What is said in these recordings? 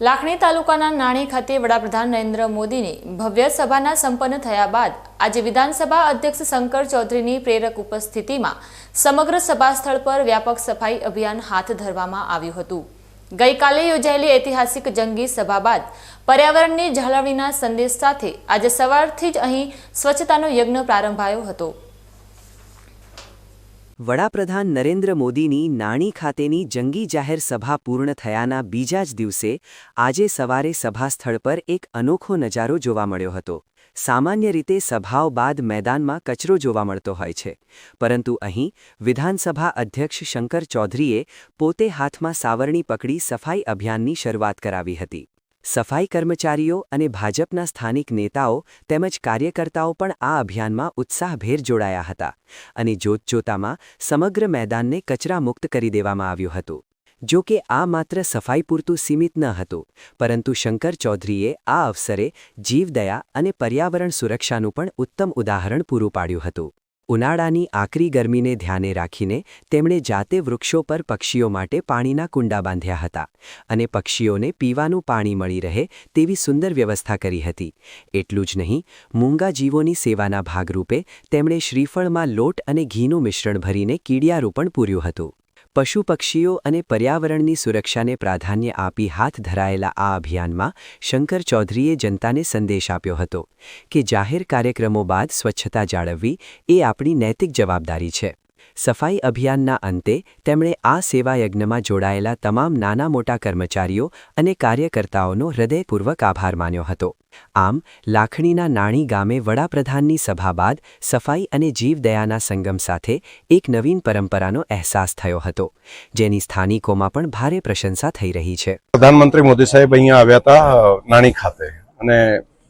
લાખણી તાલુકાના નાણી ખાતે વડાપ્રધાન નરેન્દ્ર મોદીની ભવ્ય સભાના સંપન્ન થયા બાદ આજે વિધાનસભા અધ્યક્ષ શંકર ચૌધરીની પ્રેરક ઉપસ્થિતિમાં સમગ્ર સભા સ્થળ પર વ્યાપક સફાઈ અભિયાન હાથ ધરવામાં આવ્યું હતું। ગઈકાલે યોજાયેલી ઐતિહાસિક જંગી સભા બાદ પર્યાવરણની જાળવણીના સંદેશ સાથે આજે સવારથી જ અહીં સ્વચ્છતાનો યજ્ઞ પ્રારંભાયો હતો। વડાપ્રધાન નરેન્દ્ર મોદીની નાણી ખાતેની જંગી જાહેર સભા પૂર્ણ થયાના બીજા જ દિવસે આજે સવારે સભા સ્થળ પર એક અનોખો નજારો જોવા મળ્યો હતો। સામાન્ય રીતે સભાઓ બાદ મેદાનમાં કચરો જોવા મળતો હોય છે, પરંતુ અહીં વિધાનસભા અધ્યક્ષ શંકર ચૌધરીએ પોતે હાથમાં સાવરણી પકડી સફાઈ અભિયાનની શરૂઆત કરાવી હતી। સફાઈ કર્મચારીઓ અને ભાજપના સ્થાનિક નેતાઓ તેમજ કાર્યકર્તાઓ પણ આ અભિયાનમાં ઉત્સાહભેર જોડાયા હતા અને જોતજોતામાં સમગ્ર મેદાનને કચરામુક્ત કરી દેવામાં આવ્યું હતું। જો કે આ માત્ર સફાઈ પૂરતું સીમિત ન હતું, પરંતુ શંકર ચૌધરીએ આ અવસરે જીવદયા અને પર્યાવરણ સુરક્ષાનું પણ ઉત્તમ ઉદાહરણ પૂરું પાડ્યું હતું। ઉનાળાની આકરી ગરમીને ધ્યાને રાખીને તેમણે જાતે વૃક્ષો પર પક્ષીઓ માટે પાણીના કુંડા બાંધ્યા હતા અને પક્ષીઓને પીવાનું પાણી મળી રહે તેવી સુંદર વ્યવસ્થા કરી હતી। એટલું જ નહીં, મૂંગા જીવોની સેવાના ભાગરૂપે તેમણે શ્રીફળમાં લોટ અને ઘીનું મિશ્રણ ભરીને કીડિયારું પણ પૂર્યું હતું। પશુ પક્ષીઓ અને પર્યાવરણની સુરક્ષાને પ્રાધાન્ય આપી હાથ ધરાયેલા આ અભિયાનમાં શંકર ચૌધરીએ જનતાને સંદેશ આપ્યો હતો કે જાહેર કાર્યક્રમો બાદ સ્વચ્છતા જાળવવી એ આપણી નૈતિક જવાબદારી છે। સફાઈ અભિયાનના અંતે તેમણે આ સેવા યજ્ઞમાં જોડાયેલા તમામ નાના મોટા કર્મચારીઓ અને કાર્યકર્તાઓનો હૃદયપૂર્વક આભાર માન્યો હતો। આમ લાખણીના નાણી ગામે વડાપ્રધાનની સભા બાદ સફાઈ અને જીવદયાના સંગમ સાથે એક નવીન પરંપરાનો અહેસાસ થયો હતો, જેની સ્થાનિકોમાં પણ ભારે પ્રશંસા થઈ રહી છે। પ્રધાનમંત્રી મોદી સાહેબ અહીંયા આવ્યા હતા નાણી ખાતે અને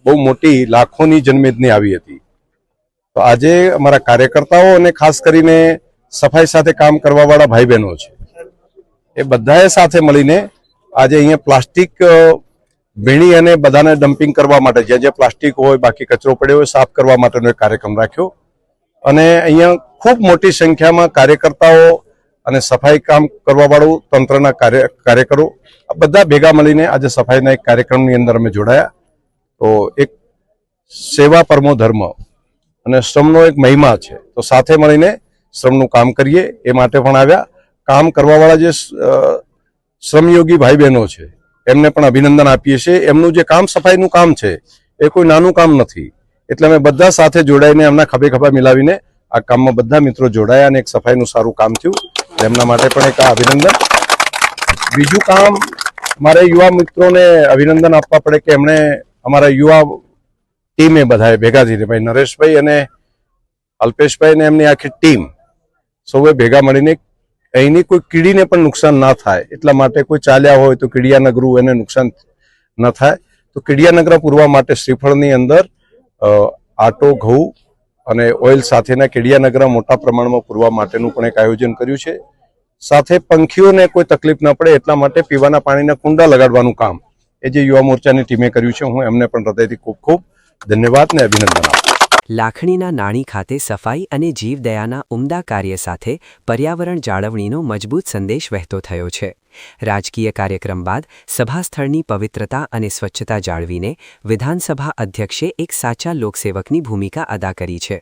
બહુ મોટી લાખોની જનમેદની આવી હતી। તો આજે અમારા કાર્યકર્તાઓ અને ખાસ કરીને સફાઈ સાથે કામ કરવાવાળા ભાઈ બહેનો છે, એ બધાએ સાથે મળીને આજે અહીંયા પ્લાસ્ટિક ભીણી અને બધાને ડમ્પિંગ કરવા માટે જ્યાં જ્યાં પ્લાસ્ટિક હોય, બાકી કચરો પડ્યો હોય, સાફ કરવા માટેનો એક કાર્યક્રમ રાખ્યો અને અહીંયા ખૂબ મોટી સંખ્યામાં કાર્યકર્તાઓ અને સફાઈ કામ કરવાવાળું તંત્રના કાર્યકરો આ બધા ભેગા મળીને આજે સફાઈના એક કાર્યક્રમની અંદર અમે જોડાયા। તો એક સેવા પરમો ધર્મ અને શ્રમનો એક મહિમા છે, તો સાથે મળીને શ્રમનું કામ કરીએ એ માટે પણ આવ્યા। કામ કરવાવાળા જે શ્રમયોગી ભાઈ બહેનો છે એમને પણ અભિનંદન આપીએ છીએ। એમનું જે કામ સફાઈનું કામ છે એ કોઈ નાનું કામ નથી, એટલે અમે બધા સાથે જોડાઈને એમના ખભે ખભા મિલાવીને આ કામમાં બધા મિત્રો જોડાયા અને એક સફાઈનું સારું કામ થયું, એમના માટે પણ એક અભિનંદન। બીજું કામ મારે યુવા મિત્રોને અભિનંદન આપવા પડે કે એમણે અમારા યુવા ટીમે બધાએ ભેગા થઈને ભાઈ નરેશભાઈ અને અલ્પેશભાઈ અને એમની આખી ટીમ સૌએ ભેગા મળીને અહીંની કોઈ કીડીને પણ નુકસાન ના થાય એટલા માટે કોઈ ચાલ્યા હોય તો કીડિયાનગરું એને નુકસાન ન થાય, તો કીડિયાનગર પૂરવા માટે શ્રીફળની અંદર આટો, ઘઉં અને ઓઇલ સાથેના કીડિયાનગર મોટા પ્રમાણમાં પૂરવા માટેનું પણ એક આયોજન કર્યું છે। સાથે પંખીઓને કોઈ તકલીફ ન પડે એટલા માટે પીવાના પાણીના કુંડા લગાડવાનું કામ એ જે યુવા મોરચાની ટીમે કર્યું છે, હું એમને પણ હૃદયથી ખૂબ ખૂબ ધન્યવાદ ને અભિનંદન આપું છું। લાખણીના નાણી ખાતે સફાઈ અને જીવદયાના ઉમદા કાર્ય સાથે પર્યાવરણ જાળવણીનો મજબૂત સંદેશ વહેતો થયો છે। રાજકીય કાર્યક્રમ બાદ સભા સ્થળની પવિત્રતા અને સ્વચ્છતા જાળવીને વિધાનસભા અધ્યક્ષે એક સાચા લોકસેવકની ભૂમિકા અદા કરી છે।